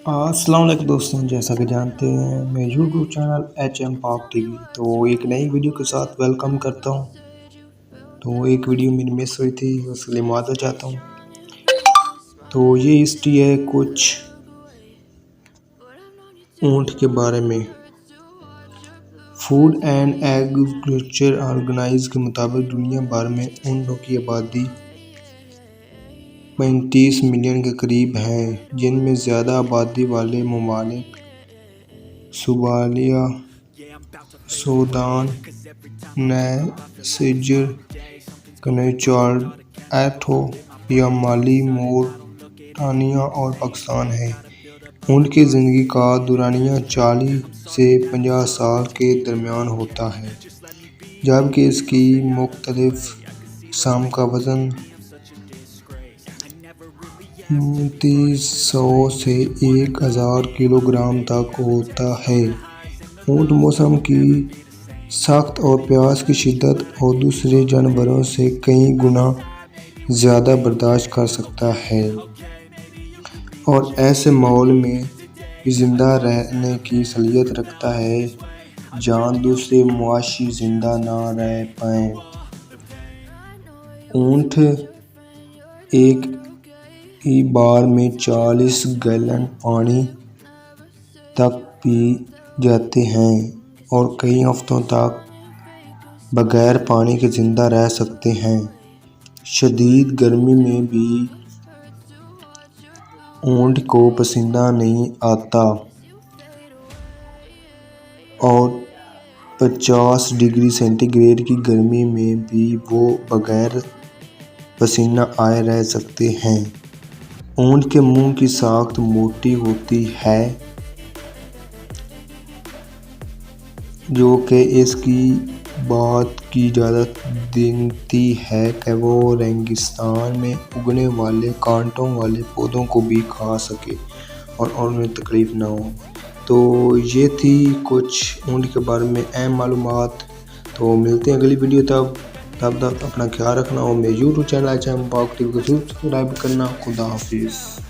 السلام علیکم دوستوں، جیسا کہ جانتے ہیں میں یوٹیوب چینل HM پاک ٹی وی تو ایک نئی ویڈیو کے ساتھ ویلکم کرتا ہوں۔ تو ایک ویڈیو میری مس ہوئی تھی، اس کے لیے معذرت چاہتا ہوں۔ تو یہ ہسٹری ہے کچھ اونٹ کے بارے میں۔ فوڈ اینڈ ایگریکلچر آرگنائزیشن کے مطابق دنیا بھر میں اونٹوں کی آبادی 35 ملین کے قریب ہے، جن میں زیادہ آبادی والے ممالک صومالیہ، سوڈان، نائجر، کنیچاڈ، ایتھوپیا، مالی، موریٹانیا اور پاکستان ہیں۔ اونٹ کی زندگی کا دورانیہ 40 سے 50 سال کے درمیان ہوتا ہے، جبکہ اس کی مختلف اقسام کا وزن 3500 سے 1000 کلو گرام تک ہوتا ہے۔ اونٹ موسم کی سخت اور پیاس کی شدت اور دوسرے جانوروں سے کئی گنا زیادہ برداشت کر سکتا ہے اور ایسے ماحول میں بھی زندہ رہنے کی صلاحیت رکھتا ہے جہاں دوسرے مواشی زندہ نہ رہ پائیں۔ اونٹ ایک ہی بار میں 40 گیلن پانی تک پی جاتے ہیں اور کئی ہفتوں تک بغیر پانی کے زندہ رہ سکتے ہیں۔ شدید گرمی میں بھی اونٹ کو پسینہ نہیں آتا اور 50 ڈگری سینٹی گریڈ کی گرمی میں بھی وہ بغیر پسینہ آئے رہ سکتے ہیں۔ اونٹ کے منہ کی ساخت موٹی ہوتی ہے، جو کہ اس کی بات کی اجازت دیتی ہے کہ وہ ریگستان میں اگنے والے کانٹوں والے پودوں کو بھی کھا سکے اور انہیں تکلیف نہ ہو۔ تو یہ تھی کچھ اونٹ کے بارے میں اہم معلومات۔ تو ملتے ہیں اگلی ویڈیو، تب تک اپنا خیال رکھنا اور میرے یوٹیوب چینل HM پاک ٹی وی کو سبسکرائب کرنا۔ خدا حافظ۔